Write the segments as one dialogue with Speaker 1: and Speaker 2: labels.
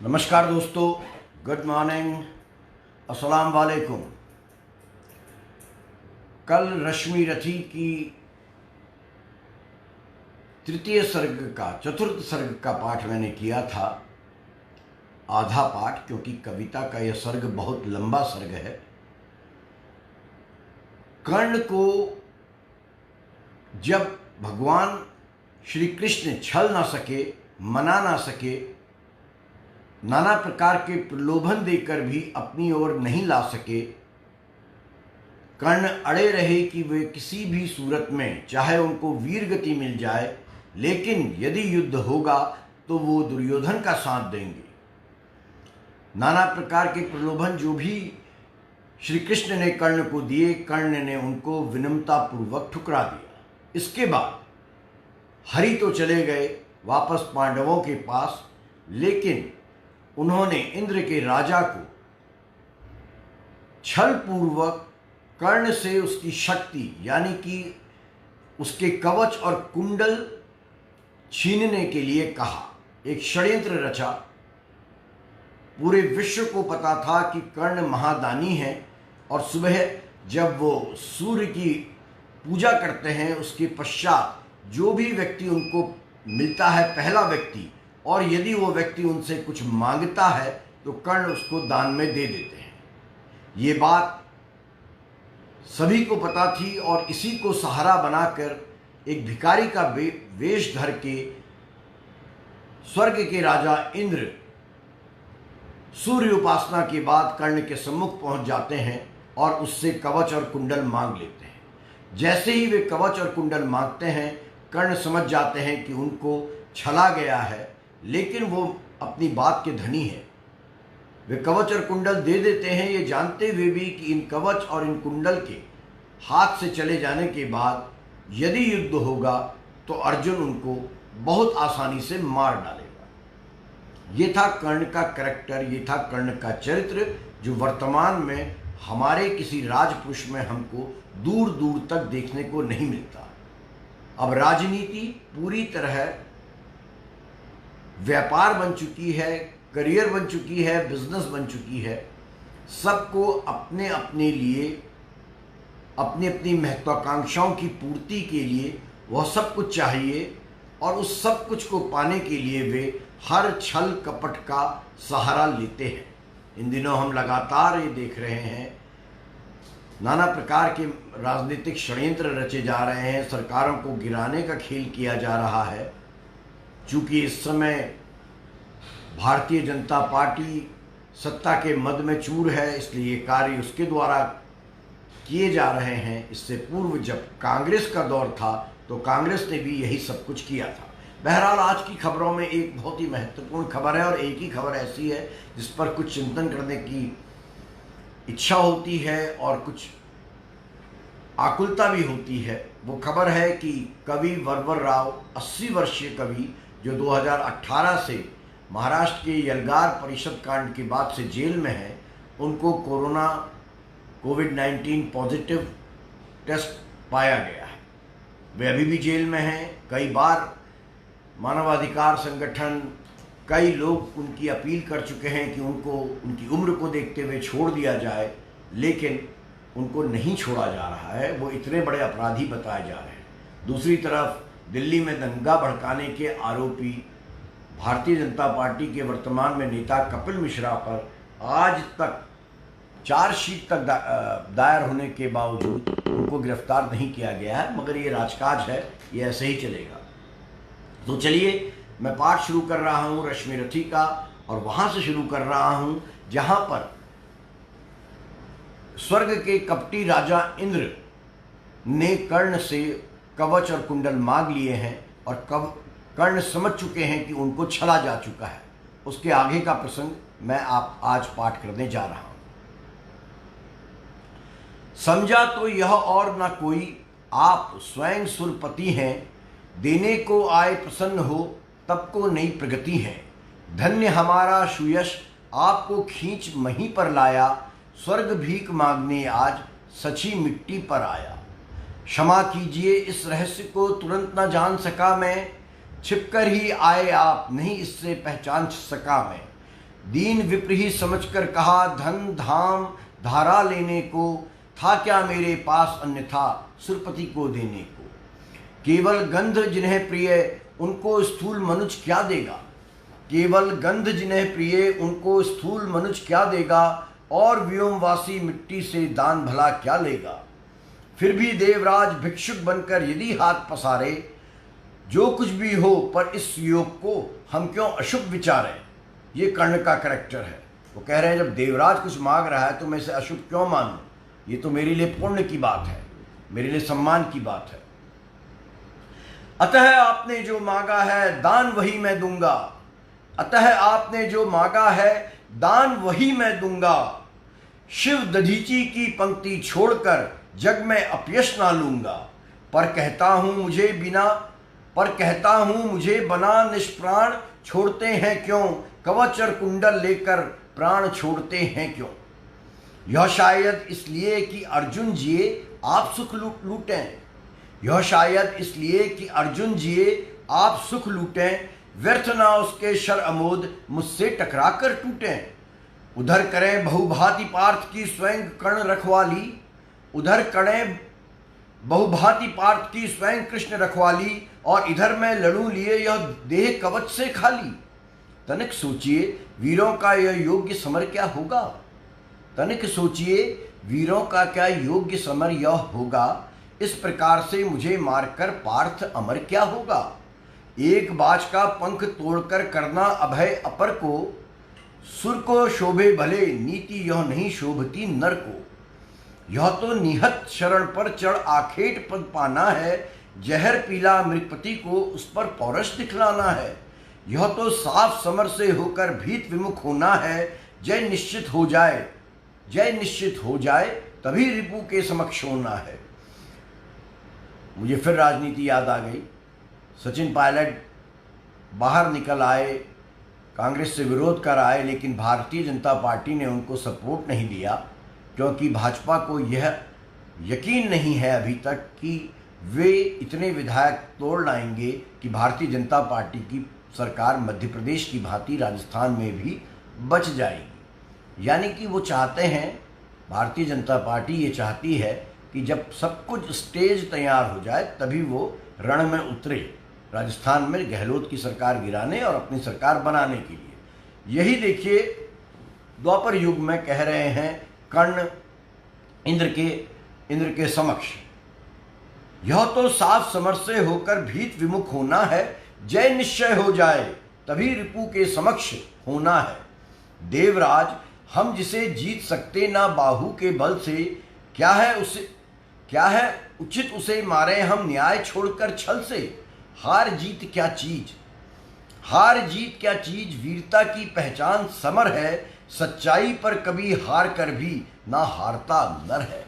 Speaker 1: नमस्कार दोस्तों, good morning, अस्सलाम वालेकुम। कल रश्मि रथी की तृतीय सर्ग का चतुर्थ सर्ग का पाठ मैंने किया था, आधा पाठ, क्योंकि कविता का यह सर्ग बहुत लंबा सर्ग है। कर्ण को जब भगवान श्री कृष्ण छल ना सके, मना ना सके, नाना प्रकार के प्रलोभन देकर भी अपनी ओर नहीं ला सके, कर्ण अड़े रहे कि वे किसी भी सूरत में, चाहे उनको वीर गति मिल जाए, लेकिन यदि युद्ध होगा तो वो दुर्योधन का साथ देंगे। नाना प्रकार के प्रलोभन जो भी श्री कृष्ण ने कर्ण को दिए, कर्ण ने उनको विनम्रतापूर्वक ठुकरा दिया। इसके बाद हरि तो चले गए वापस पांडवों के पास, लेकिन उन्होंने इंद्र के राजा को छल पूर्वक कर्ण से उसकी शक्ति यानी कि उसके कवच और कुंडल छीनने के लिए कहा। एक षड्यंत्र रचा। पूरे विश्व को पता था कि कर्ण महादानी है, और सुबह जब वो सूर्य की पूजा करते हैं, उसके पश्चात जो भी व्यक्ति उनको मिलता है, पहला व्यक्ति, और यदि वो व्यक्ति उनसे कुछ मांगता है तो कर्ण उसको दान में दे देते हैं। ये बात सभी को पता थी, और इसी को सहारा बनाकर एक भिखारी का वेश धर के स्वर्ग के राजा इंद्र सूर्य उपासना के बाद कर्ण के सम्मुख पहुंच जाते हैं और उससे कवच और कुंडल मांग लेते हैं। जैसे ही वे कवच और कुंडल मांगते हैं, कर्ण समझ जाते हैं कि उनको छला गया है, लेकिन वो अपनी बात के धनी है। वे कवच और कुंडल दे देते हैं, ये जानते हुए भी कि इन कवच और इन कुंडल के हाथ से चले जाने के बाद यदि युद्ध होगा तो अर्जुन उनको बहुत आसानी से मार डालेगा। ये था कर्ण का कैरेक्टर, ये था कर्ण का चरित्र, जो वर्तमान में हमारे किसी राजपुरुष में हमको दूर दूर तक देखने को नहीं मिलता। अब राजनीति पूरी तरह व्यापार बन चुकी है, करियर बन चुकी है, बिजनेस बन चुकी है। सबको अपने अपने लिए, अपनी अपनी महत्वाकांक्षाओं की पूर्ति के लिए वह सब कुछ चाहिए, और उस सब कुछ को पाने के लिए वे हर छल कपट का सहारा लेते हैं। इन दिनों हम लगातार ये देख रहे हैं, नाना प्रकार के राजनीतिक षड्यंत्र रचे जा रहे हैं, सरकारों को गिराने का खेल किया जा रहा है। चूँकि इस समय भारतीय जनता पार्टी सत्ता के मद में चूर है, इसलिए ये कार्य उसके द्वारा किए जा रहे हैं। इससे पूर्व जब कांग्रेस का दौर था तो कांग्रेस ने भी यही सब कुछ किया था। बहरहाल, आज की खबरों में एक बहुत ही महत्वपूर्ण खबर है, और एक ही खबर ऐसी है जिस पर कुछ चिंतन करने की इच्छा होती है और कुछ आकुलता भी होती है। वो खबर है कि कवि वरवर राव, 80 वर्षीय कवि, जो 2018 से महाराष्ट्र के यलगार परिषद कांड के बाद से जेल में है, उनको कोविड-19 पॉजिटिव टेस्ट पाया गया है। वे अभी भी जेल में हैं। कई बार मानवाधिकार संगठन, कई लोग उनकी अपील कर चुके हैं कि उनको उनकी उम्र को देखते हुए छोड़ दिया जाए, लेकिन उनको नहीं छोड़ा जा रहा है। वो इतने बड़े अपराधी बताए जा रहे हैं। दूसरी तरफ दिल्ली में दंगा भड़काने के आरोपी भारतीय जनता पार्टी के वर्तमान में नेता कपिल मिश्रा पर आज तक चार्जशीट तक दायर होने के बावजूद उनको गिरफ्तार नहीं किया गया है। मगर ये राजकाज है, ये ऐसे ही चलेगा। तो चलिए, मैं पाठ शुरू कर रहा हूँ रश्मि रथी का, और वहाँ से शुरू कर रहा हूँ जहाँ पर स्वर्ग के कपटी राजा इंद्र ने कर्ण से कवच और कुंडल मांग लिए हैं, और कर्ण समझ चुके हैं कि उनको छला जा चुका है। उसके आगे का प्रसंग मैं आज पाठ करने जा रहा हूं। समझा तो यह और ना कोई, आप स्वयं सुरपति हैं, देने को आए प्रसन्न हो, तब को नई प्रगति है। धन्य हमारा सुयश, आपको खींच मही पर लाया, स्वर्ग भीख मांगने आज सची मिट्टी पर आया। क्षमा कीजिए इस रहस्य को तुरंत न जान सका मैं, छिपकर ही आए आप, नहीं इससे पहचान सका मैं। दीन विप्र ही समझकर कहा, धन धाम धारा लेने को था क्या मेरे पास अन्यथा सुरपति को देने को। केवल गंध जिन्हें प्रिय उनको स्थूल मनुज क्या देगा, केवल गंध जिन्हें प्रिय उनको स्थूल मनुज क्या देगा, और व्योमवासी मिट्टी से दान भला क्या लेगा। फिर भी देवराज भिक्षुक बनकर यदि हाथ पसारे, जो कुछ भी हो पर इस योग को हम क्यों अशुभ विचारें। ये कर्ण का करैक्टर है। वो कह रहे हैं जब देवराज कुछ मांग रहा है तो मैं इसे अशुभ क्यों मानूं, ये तो मेरे लिए पुण्य की बात है, मेरे लिए सम्मान की बात है। अतः आपने जो मांगा है दान वही मैं दूंगा, अतः आपने जो मांगा है दान वही मैं दूंगा। शिव दधीची की पंक्ति छोड़कर जग में अपयश ना लूंगा। पर कहता हूं मुझे बना निष्प्राण छोड़ते हैं क्यों, कवच और कुंडल लेकर प्राण छोड़ते हैं क्यों। यह शायद इसलिए कि अर्जुन जिए आप सुख लूटें, यह शायद इसलिए कि अर्जुन जिए आप सुख लूटें, व्यर्थ ना उसके शर अमोद मुझसे टकरा कर टूटें। उधर करें बहुभांति पार्थ की स्वयं कर्ण रखवाली, उधर करें बहुभांति पार्थ की स्वयं कृष्ण रखवाली, और इधर मैं लड़ूं लिए यह देह कवच से खाली। तनिक सोचिए वीरों का यह योग्य समर क्या होगा, तनिक सोचिए वीरों का क्या योग्य समर यह होगा। इस प्रकार से मुझे मारकर पार्थ अमर क्या होगा। एक बाज का पंख तोड़कर करना अभय अपर को, सुर को शोभे भले नीति यह नहीं शोभती नर को। यह तो निहत शरण पर चढ़ आखेट पद पाना है, जहर पीला मृगपति को उस पर पौरुष दिखलाना है। यह तो साफ समर से होकर भीत विमुख होना है, जय निश्चित हो जाए तभी रिपु के समक्ष होना है। मुझे फिर राजनीति याद आ गई। सचिन पायलट बाहर निकल आए, कांग्रेस से विरोध कर आए, लेकिन भारतीय जनता पार्टी ने उनको सपोर्ट नहीं दिया, क्योंकि भाजपा को यह यकीन नहीं है अभी तक कि वे इतने विधायक तोड़ लाएंगे कि भारतीय जनता पार्टी की सरकार मध्य प्रदेश की भांति राजस्थान में भी बच जाएगी। यानी कि वो चाहते हैं, भारतीय जनता पार्टी ये चाहती है कि जब सब कुछ स्टेज तैयार हो जाए तभी वो रण में उतरे, राजस्थान में गहलोत की सरकार गिराने और अपनी सरकार बनाने के लिए। यही देखिए द्वापर युग में कह रहे हैं कर्ण इंद्र के समक्ष, यह तो साफ समर से होकर भीत विमुख होना है, जय निश्चय हो जाए तभी रिपु के समक्ष होना है। देवराज हम जिसे जीत सकते ना बाहु के बल से, क्या है उचित उसे मारे हम न्याय छोड़कर छल से। हार जीत क्या चीज वीरता की पहचान समर है, सच्चाई पर कभी हार कर भी ना हारता नर है।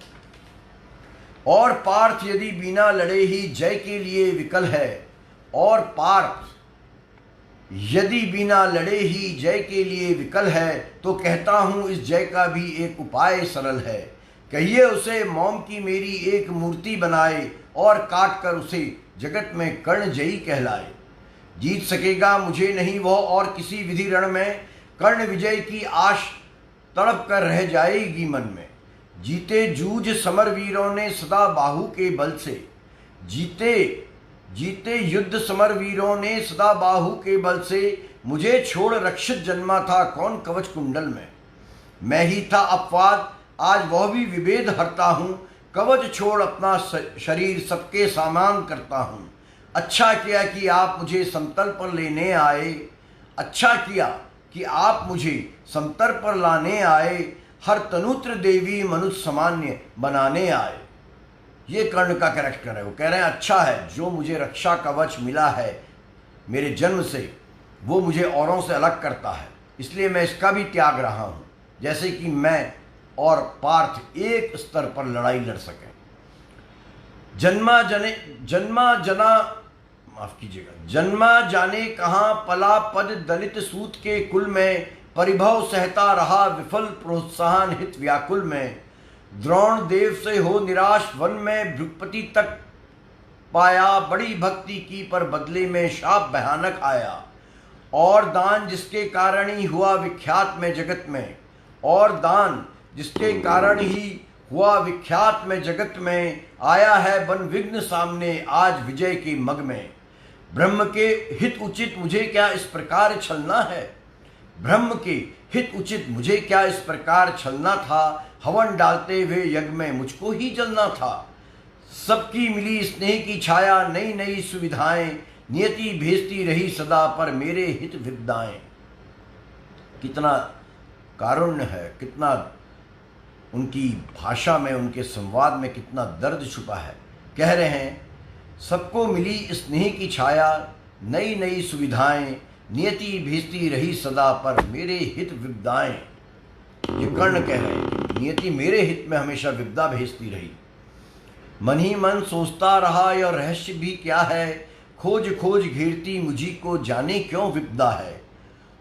Speaker 1: और पार्थ यदि बिना लड़े ही जय के लिए विकल है, और पार्थ यदि बिना लड़े ही जय के लिए विकल है, तो कहता हूं इस जय का भी एक उपाय सरल है। कहिए उसे मोम की मेरी एक मूर्ति बनाए, और काट कर उसे जगत में कर्ण जयी कहलाए। जीत सकेगा मुझे नहीं वह और किसी विधि रण में, कर्ण विजय की आश तड़प कर रह जाएगी मन में। जीते जूझ समर वीरों ने सदा बाहु के बल से, जीते युद्ध समर वीरों ने सदा बाहु के बल से। मुझे छोड़ रक्षित जन्मा था कौन कवच कुंडल में। मैं ही था अपवाद आज वह भी विभेद हरता हूँ, कवच छोड़ अपना शरीर सबके सामान करता हूँ। अच्छा किया कि आप मुझे समतल पर लेने आए, अच्छा किया कि आप मुझे समतल पर लाने आए। हर तनुत्र देवी मनुष्य सामान्य बनाने आए। ये कर्ण का कैरेक्टर है। वो कह रहे हैं अच्छा है जो मुझे रक्षा कवच मिला है मेरे जन्म से, वो मुझे औरों से अलग करता है, इसलिए मैं इसका भी त्याग रहा हूँ, जैसे कि मैं और पार्थ एक स्तर पर लड़ाई लड़ सकें। जन्मा जाने कहाँ पला पद दलित सूत के कुल में, परिभव सहता रहा विफल प्रोत्साहन हित व्याकुल में। द्रोण देव से हो निराश वन में भृगपति तक पाया, बड़ी भक्ति की पर बदले में शाप भयानक आया। और दान जिसके कारण ही हुआ विख्यात में जगत में, और दान जिसके कारण ही हुआ विख्यात में जगत में, आया है बन विघ्न सामने आज विजय के मग में। ब्रह्म के हित उचित मुझे क्या इस प्रकार छलना है, ब्रह्म के हित उचित मुझे क्या इस प्रकार छलना था, हवन डालते हुए यज्ञ में मुझको ही जलना था। सबकी मिली स्नेह की छाया, नई नई सुविधाएं, नियति भेजती रही सदा पर मेरे हित विपदाएं। कितना कारुण्य है, कितना उनकी भाषा में, उनके संवाद में कितना दर्द छुपा है। कह रहे हैं सबको मिली स्नेह की छाया, नई नई सुविधाएं, नियति भेजती रही सदा पर मेरे हित विपदाएं। ये कर्ण कह रहे हैं नियति मेरे हित में हमेशा विपदा भेजती रही। मन ही मन सोचता रहा यह रहस्य भी क्या है, खोज खोज घेरती मुझी को जाने क्यों विपदा है।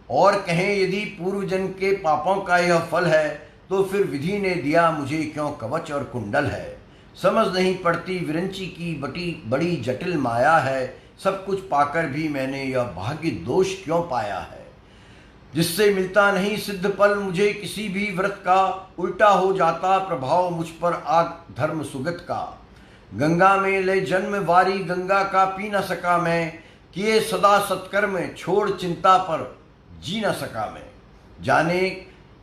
Speaker 1: और कहें यदि पूर्व जन्म के पापों का यह फल है, तो फिर विधि ने दिया मुझे क्यों कवच और कुंडल है। समझ नहीं पड़ती विरंची की बड़ी जटिल माया है, सब कुछ पाकर भी मैंने यह भाग्य दोष क्यों पाया है। जिससे मिलता नहीं सिद्ध फल मुझे किसी भी व्रत का, उल्टा हो जाता प्रभाव मुझ पर आग धर्म सुगत का। गंगा में ले जन्म वारी गंगा का पी न सका मैं, किए सदा सत्कर्म छोड़ चिंता पर जी न सका मैं।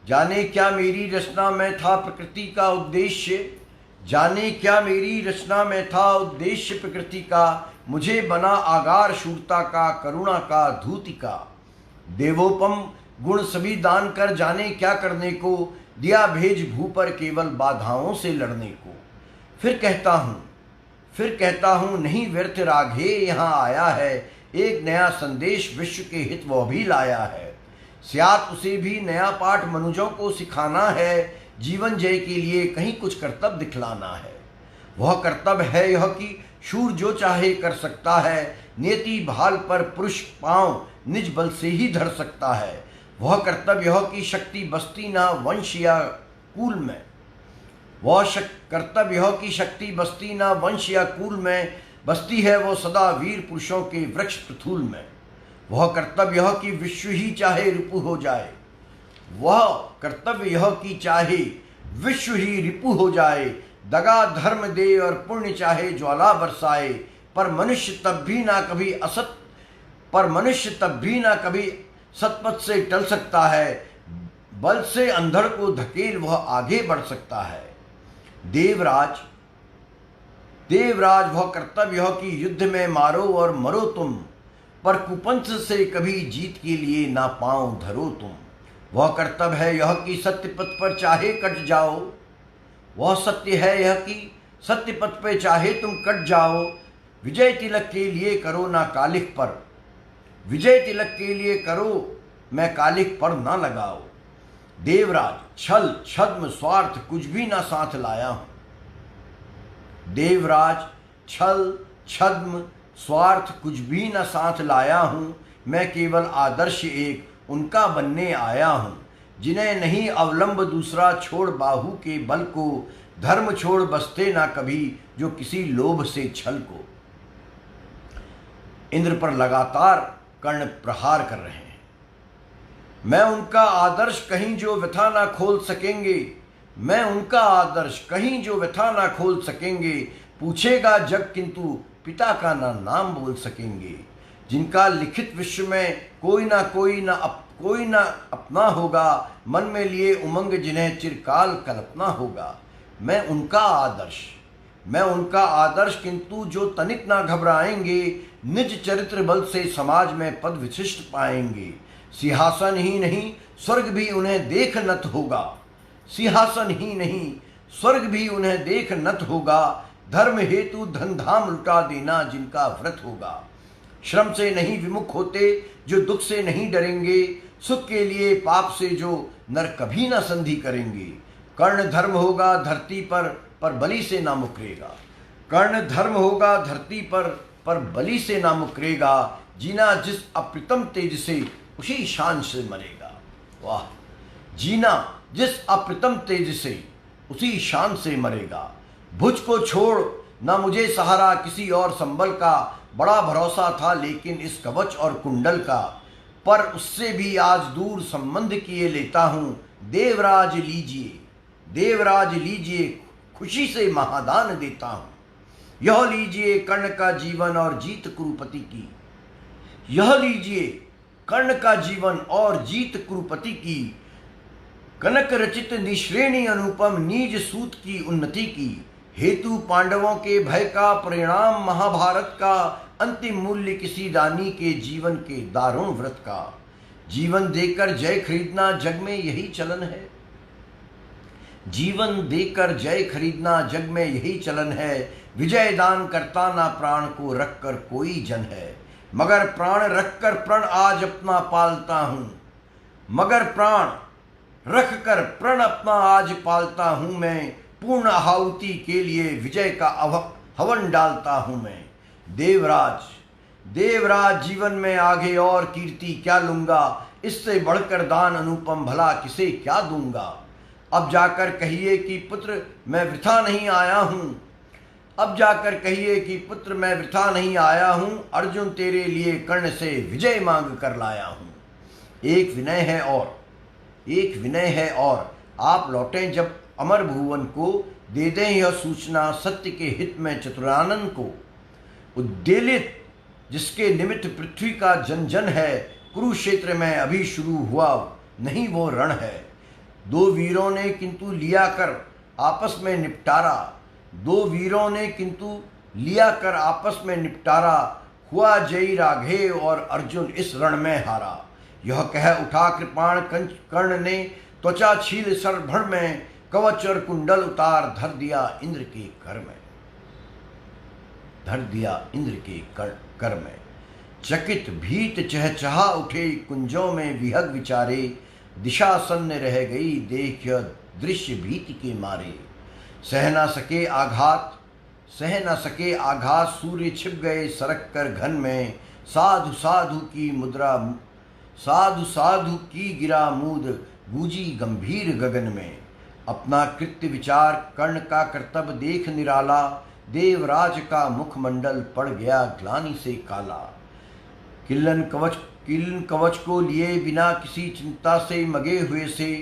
Speaker 1: जाने क्या मेरी रचना में था प्रकृति का उद्देश्य, जाने क्या मेरी रचना में था उद्देश्य प्रकृति का। मुझे बना आगार शूरता का, करुणा का, धूति का। देवोपम गुण सभी दान कर जाने क्या करने को, दिया भेज भू पर केवल बाधाओं से लड़ने को। फिर कहता हूँ नहीं व्यर्थ राघे यहाँ आया है, एक नया संदेश विश्व के हित वह भी लाया है। स्यात उसे भी नया पाठ मनुजों को सिखाना है, जीवन जय के लिए कहीं कुछ कर्तव्य दिखलाना है। वह कर्तव्य है यह कि शूर जो चाहे कर सकता है, नियति भाल पर पुरुष पांव निज बल से ही धर सकता है। वह कर्तव्य यह कि शक्ति बसती ना वंश या कुल में, कर्तव्य यह कि शक्ति बसती ना वंश या कुल में, बसती है वो सदा वीर पुरुषों के वृक्ष पृथुल में। वह कर्तव्य यह कि विश्व ही चाहे रिपु हो जाए, वह कर्तव्य यह कि चाहे विश्व ही रिपु हो जाए। दगा धर्म दे और पुण्य चाहे ज्वाला बरसाए, पर मनुष्य तब भी ना कभी सतपथ से टल सकता है। बल से अंधड़ को धकेल वह आगे बढ़ सकता है। देवराज वह कर्तव्य यह कि युद्ध में मारो और मरो तुम, पर कुपंथ से कभी जीत के लिए ना पांव धरो तुम। वह कर्तव्य है यह कि सत्य पथ पर चाहे कट जाओ, वह सत्य है यह कि सत्य पथ पर चाहे तुम कट जाओ। विजय तिलक के लिए करो ना कालिख पर, विजय तिलक के लिए करो मैं कालिख पर ना लगाओ। देवराज छल छद्म स्वार्थ कुछ भी ना साथ लाया हूं, देवराज छल छद्म स्वार्थ कुछ भी न साथ लाया हूँ। मैं केवल आदर्श एक उनका बनने आया हूँ, जिन्हें नहीं अवलंब दूसरा छोड़ बाहु के बल को, धर्म छोड़ बसते ना कभी जो किसी लोभ से छल को। इंद्र पर लगातार कर्ण प्रहार कर रहे हैं। मैं उनका आदर्श कहीं जो व्यथा ना खोल सकेंगे, मैं उनका आदर्श कहीं जो व्यथा ना खोल सकेंगे। पूछेगा जग किंतु पिता का ना नाम बोल सकेंगे। जिनका लिखित विश्व में कोई ना अपना होगा, मन में लिए उमंग जिन्हें चिरकाल कल्पना होगा। मैं उनका आदर्श किंतु जो तनिक ना घबराएंगे, निज चरित्र बल से समाज में पद विशिष्ट पाएंगे। सिंहासन ही नहीं स्वर्ग भी उन्हें देख नत होगा, सिंहासन ही नहीं स्वर्ग भी उन्हें देख नत होगा। धर्म हेतु धन धाम लुटा देना जिनका व्रत होगा। श्रम से नहीं विमुख होते जो दुख से नहीं डरेंगे, सुख के लिए पाप से जो नर कभी ना संधि करेंगे। कर्ण धर्म होगा धरती पर बलि से ना मुकरेगा, कर्ण धर्म होगा धरती पर बलि से ना मुकरेगा। जीना जिस अप्रितम तेज से उसी शान से मरेगा। वाह, जीना जिस अप्रितम तेज से उसी शान से मरेगा। भुज को छोड़ ना मुझे सहारा किसी और संबल का, बड़ा भरोसा था लेकिन इस कवच और कुंडल का। पर उससे भी आज दूर संबंध किए लेता हूँ। देवराज लीजिए, देवराज लीजिए, खुशी से महादान देता हूँ। यह लीजिए कर्ण का जीवन और जीत कुरुपति की, यह लीजिए कर्ण का जीवन और जीत कुरुपति की। कनक रचित निश्रेणी अनुपम नीज सूत की उन्नति की। हेतु पांडवों के भय का, परिणाम महाभारत का, अंतिम मूल्य किसी दानी के जीवन के दारुण व्रत का। जीवन देकर जय खरीदना जग में यही चलन है, जीवन देकर जय खरीदना जग में यही चलन है। विजय दान करता ना प्राण को रखकर कोई जन है, मगर प्राण रखकर प्रण आज अपना पालता हूँ, मगर प्राण रखकर प्रण अपना आज पालता हूँ मैं। पूर्ण आहुति के लिए विजय का हवन डालता हूँ मैं। देवराज, देवराज जीवन में आगे और कीर्ति क्या लूंगा, इससे बढ़कर दान अनुपम भला किसे क्या दूंगा। अब जाकर कहिए कि पुत्र मैं वृथा नहीं आया हूँ, अब जाकर कहिए कि पुत्र मैं वृथा नहीं आया हूँ। अर्जुन तेरे लिए कर्ण से विजय मांग कर लाया हूँ। एक विनय है और, एक विनय है और आप लौटें जब अमर भुवन को, दे दें यह सूचना सत्य के हित में चतुरानन को। उद्वेलित जिसके निमित्त पृथ्वी का जन जन है, कुरुक्षेत्र में अभी शुरू हुआ नहीं वो रण है। दो वीरों ने किंतु लिया कर आपस में निपटारा, दो वीरों ने किंतु लिया कर आपस में निपटारा। हुआ जयी राघेव और अर्जुन इस रण में हारा। यह कह उठा कृपाण कर्ण ने, त्वचा छील सरभण में, कवच और कुंडल उतार धर दिया इंद्र के कर में, धर दिया इंद्र के कर में। चकित भीत चहचहा उठे कुंजों में विहग विचारे, दिशा सन्न रह गई देख दृश्य भीति के मारे। सह न सके आघात, सह न सके आघात, सूर्य छिप गए सरक कर घन में। साधु साधु की मुद्रा, साधु साधु की गिरा मूद, गूंजी गंभीर गगन में। अपना कृत्य विचार कर्ण का कर्तव्य देख निराला, देवराज का मुखमंडल पड़ गया ग्लानि से काला। किलन कवच को लिए बिना किसी चिंता से मगे हुए से,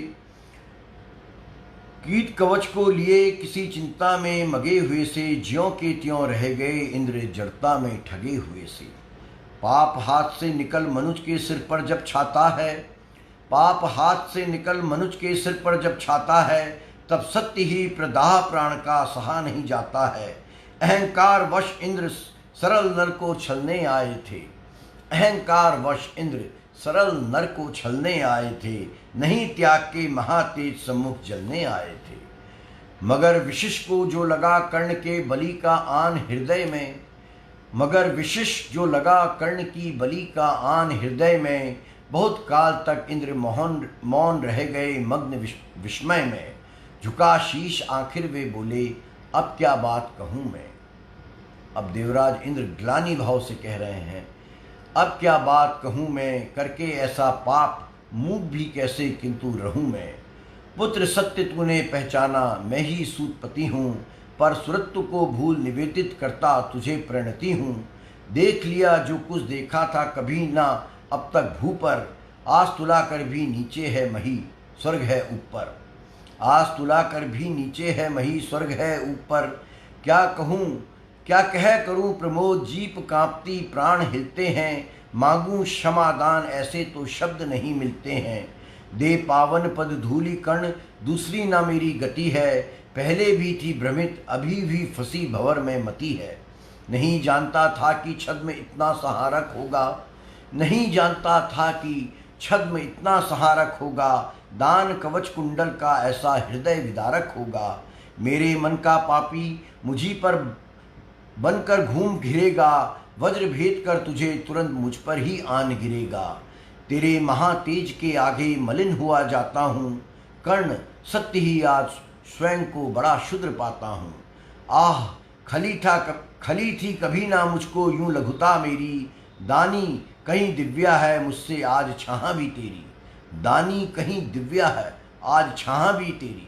Speaker 1: कीट कवच को लिए किसी चिंता में मगे हुए से, ज्यों के त्यों रह गए इंद्र जड़ता में ठगे हुए से। पाप हाथ से निकल मनुज के सिर पर जब छाता है, पाप हाथ से निकल मनुज के सिर पर जब छाता है, तब सत्य ही प्रदाह प्राण का सहा नहीं जाता है। अहंकार वश इंद्र सरल नर को छलने आए थे, अहंकार वश इंद्र सरल नर को छलने आए थे। नहीं त्याग के महातेज सम्मुख जलने आए थे। मगर विशिष्ट को जो लगा कर्ण के बलि का आन हृदय में, मगर विशिष्ट जो लगा कर्ण की बलि का आन हृदय में, बहुत काल तक इंद्र मौन रह गए मग्न विस्मय में। झुका शीश आखिर वे बोले, अब क्या बात कहूँ मैं। अब देवराज इंद्र ग्लानि भाव से कह रहे हैं, अब क्या बात कहूँ मैं, करके ऐसा पाप मूक भी कैसे किंतु रहूँ मैं। पुत्र सत्य तूने पहचाना, मैं ही सूतपति हूँ, पर सुरत्व को भूल निवेदित करता तुझे प्रणति हूँ। देख लिया जो कुछ देखा था कभी ना अब तक भू पर, आज तुला कर भी नीचे है मही स्वर्ग है ऊपर। आज तुला कर भी नीचे है मही स्वर्ग है ऊपर। क्या कहूँ क्या कह करूँ प्रमोद, जीप कांपती प्राण हिलते हैं। मांगूं क्षमादान ऐसे तो शब्द नहीं मिलते हैं। दे पावन पद धूलि कर्ण, दूसरी ना मेरी गति है। पहले भी थी भ्रमित, अभी भी फंसी भंवर में मति है। नहीं जानता था कि छद्म इतना सहारक होगा, नहीं जानता था कि छद्म इतना सहारक होगा। दान कवच कुंडल का ऐसा हृदय विदारक होगा। मेरे मन का पापी मुझी पर बनकर घूम घिरेगा, वज्र भेद कर तुझे तुरंत मुझ पर ही आन गिरेगा। तेरे महातेज के आगे मलिन हुआ जाता हूँ, कर्ण सत्य ही आज स्वयं को बड़ा शुद्र पाता हूँ। आह खली थी कभी ना मुझको यूं लघुता मेरी, दानी कहीं दिव्या है मुझसे आज छाह भी तेरी। दानी कहीं दिव्या है आज छाह भी तेरी।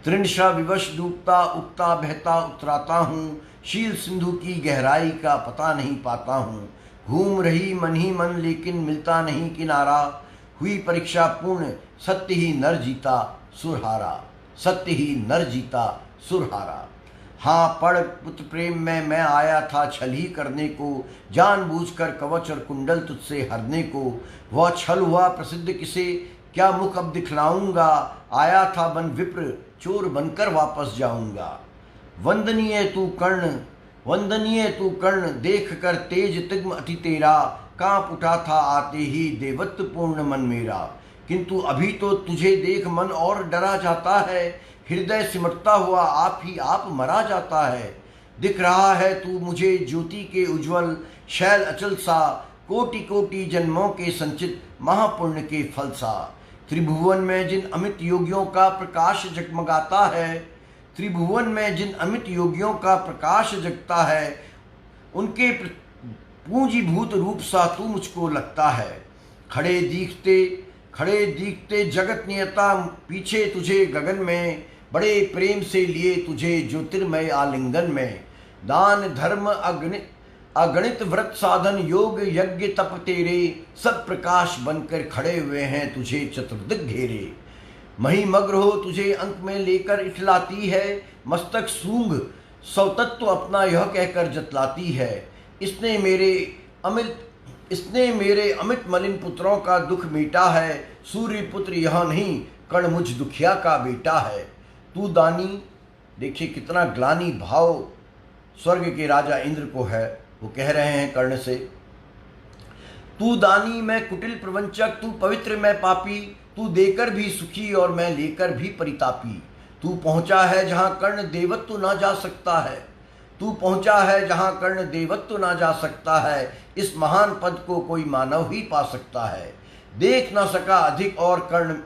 Speaker 1: तृणशा विवश डूबता उगता बहता उतराता हूँ, शील सिंधु की गहराई का पता नहीं पाता हूँ। घूम रही मन ही मन लेकिन मिलता नहीं किनारा, हुई परीक्षा पूर्ण सत्य ही नर जीता सुरहारा, सत्य ही नर जीता सुरहारा। हाँ पढ़ पुत्र प्रेम में मैं आया था छल ही करने को, जानबूझकर कवच और कुंडल तुझसे हरने को, वह छल हुआ प्रसिद्ध किसे क्या मुख अब दिखलाऊंगा, आया था बन विप्र चोर बनकर वापस जाऊंगा। वंदनीय तू कर्ण, वंदनीय तू कर्ण, देख कर तेज तिग्म अति तेरा, कांप उठा था आते ही देवत्व पूर्ण मन मेरा। किंतु अभी तो तुझे देख मन और डरा जाता है, हृदय सिमटता हुआ आप ही आप मरा जाता है। दिख रहा है तू मुझे ज्योति के उज्ज्वल शैल अचल सा, कोटि कोटि जन्मों के संचित महापुण्य के फल सा। त्रिभुवन में जिन अमित योगियों का प्रकाश जगमगाता है, त्रिभुवन में जिन अमित योगियों का प्रकाश जगता है, उनके पूंजीभूत रूप सा तू मुझको लगता है। खड़े दिखते जगत नियता, पीछे तुझे गगन में, बड़े प्रेम से लिए तुझे ज्योतिर्मय आलिंगन में। दान धर्म अगणित व्रत साधन योग यज्ञ तप तेरे, सब प्रकाश बनकर खड़े हुए हैं तुझे चतुर्दिक घेरे। महिमग्र हो तुझे अंक में लेकर इठलाती है, मस्तक सूंघ सौतत्व अपना यह कहकर जतलाती है। इसने मेरे अमित मलिन पुत्रों का दुख मीटा है, सूर्य पुत्र यह नहीं कर्ण मुझ दुखिया का बेटा है। तू दानी, देखिए कितना ग्लानि भाव स्वर्ग के राजा इंद्र को है। वो कह रहे हैं कर्ण से, तू दानी मैं कुटिल प्रवंचक, तू पवित्र मैं पापी, तू देकर भी सुखी और मैं लेकर भी परितापी। तू पहुंचा है जहां कर्ण देवत्व ना जा सकता है, तू पहुंचा है जहां कर्ण देवत्व ना जा सकता है। इस महान पद को कोई मानव ही पा सकता है। देख ना सका अधिक और कर्ण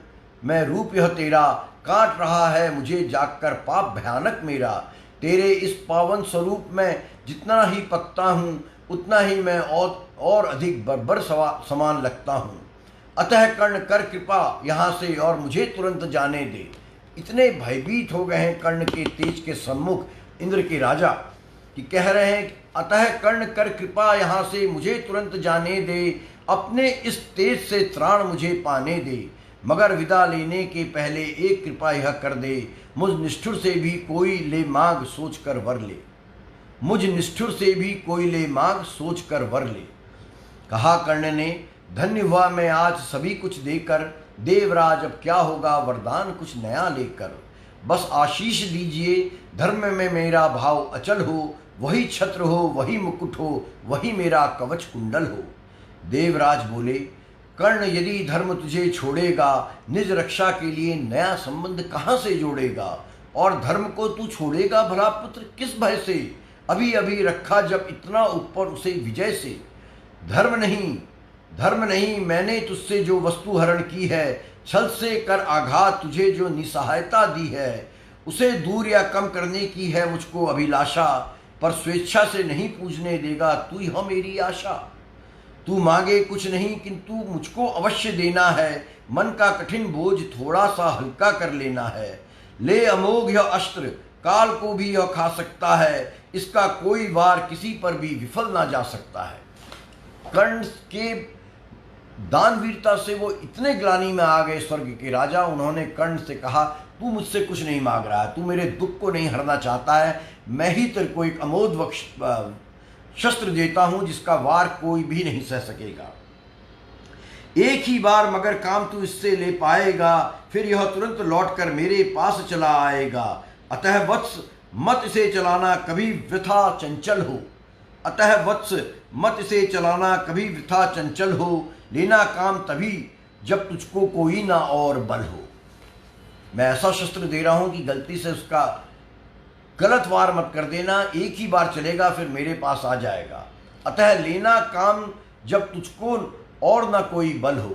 Speaker 1: मैं रूप यह तेरा, काट रहा है मुझे जागकर पाप भयानक मेरा। तेरे इस पावन स्वरूप में जितना ही पकता हूँ, उतना ही मैं और अधिक बर्बर समान लगता हूँ। अतः कर्ण कर कृपा यहाँ से और मुझे तुरंत जाने दे। इतने भयभीत हो गए हैं कर्ण के तेज के सम्मुख इंद्र के राजा कि कह रहे हैं, अतः कर्ण कर कृपा यहाँ से मुझे तुरंत जाने दे, अपने इस तेज से त्राण मुझे पाने दे। मगर विदा लेने के पहले एक कृपा यह कर दे, मुझ निष्ठुर से भी कोई ले मांग सोच कर वर ले, मुझ निष्ठुर से भी कोई ले मांग सोच कर वर ले। कहा कर्ण ने, धन्य हुआ मैं आज सभी कुछ देकर, देवराज अब क्या होगा वरदान कुछ नया लेकर। बस आशीष दीजिए, धर्म में मेरा भाव अचल हो, वही छत्र हो वही मुकुट हो, वही मेरा कवच कुंडल हो। देवराज बोले, कर्ण यदि धर्म तुझे छोड़ेगा, निज रक्षा के लिए नया संबंध कहाँ से जोड़ेगा, और धर्म को तू छोड़ेगा भला पुत्र किस भय से, अभी अभी रखा जब इतना ऊपर उसे विजय से। धर्म नहीं मैंने तुझसे जो वस्तु हरण की है, छल से कर आघात तुझे जो निसहायता दी है, उसे दूर या कम करने की है मुझको अभिलाषा, पर स्वेच्छा से नहीं पूजने देगा तू यह मेरी आशा। तू मांगे कुछ नहीं किंतु मुझको अवश्य देना है, मन का कठिन बोझ थोड़ा सा हल्का कर लेना है। ले अमोघ यह अस्त्र, काल को भी यह खा सकता है, इसका कोई वार किसी पर भी विफल ना जा सकता है। कर्ण के दानवीरता से वो इतने ग्लानि में आ गए स्वर्ग के राजा। उन्होंने कर्ण से कहा, तू मुझसे कुछ नहीं मांग रहा है, तू मेरे दुख को नहीं हरना चाहता है, मैं ही तेरे को एक अमोघ शस्त्र देता हूं जिसका वार कोई भी नहीं सह सकेगा। एक ही बार मगर काम तू इससे ले पाएगा, फिर यह तुरंत लौटकर मेरे पास चला आएगा। अतः वत्स मत इसे चलाना कभी वृथा चंचल हो, अतः वत्स मत इसे चलाना कभी वृथा चंचल हो, लेना काम तभी जब तुझको कोई ना और बल हो। मैं ऐसा शस्त्र दे रहा हूं कि गलती से उसका गलत वार मत कर देना, एक ही बार चलेगा फिर मेरे पास आ जाएगा। अतः लेना काम जब तुझको और ना कोई बल हो।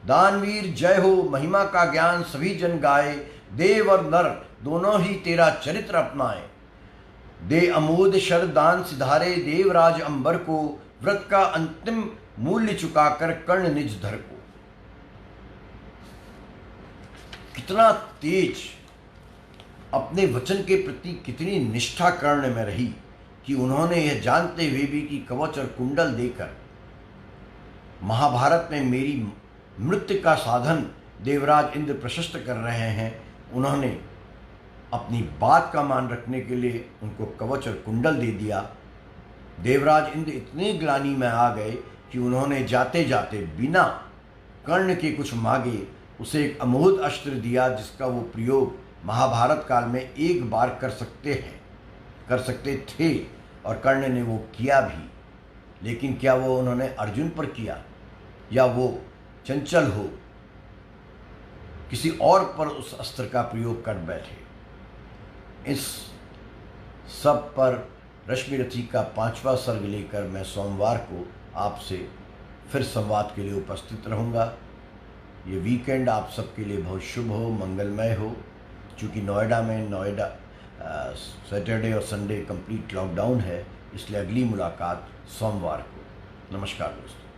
Speaker 1: दानवीर जय हो, महिमा का ज्ञान सभी जन गाए, देव और नर दोनों ही तेरा चरित्र अपनाए। दे अमोद शर दान सिधारे, देवराज अंबर को, व्रत का अंतिम मूल्य चुकाकर कर्ण निज धर को। कितना तेज, अपने वचन के प्रति कितनी निष्ठा कर्ण में रही कि उन्होंने यह जानते हुए भी कि कवच और कुंडल देकर महाभारत में मेरी मृत्यु का साधन देवराज इंद्र प्रशस्त कर रहे हैं, उन्होंने अपनी बात का मान रखने के लिए उनको कवच और कुंडल दे दिया। देवराज इंद्र इतने ग्लानि में आ गए कि उन्होंने जाते जाते बिना कर्ण के कुछ मांगे उसे एक अमोघ अस्त्र दिया, जिसका वो प्रयोग महाभारत काल में एक बार कर सकते थे और कर्ण ने वो किया भी। लेकिन क्या वो उन्होंने अर्जुन पर किया या वो चंचल हो किसी और पर उस अस्त्र का प्रयोग कर बैठे? इस सब पर रश्मि रथी का 5वां सर्ग लेकर मैं सोमवार को आपसे फिर संवाद के लिए उपस्थित रहूँगा। ये वीकेंड आप सबके लिए बहुत शुभ हो, मंगलमय हो। चूँकि नोएडा में सैटरडे और संडे कंप्लीट लॉकडाउन है, इसलिए अगली मुलाकात सोमवार को। नमस्कार दोस्तों।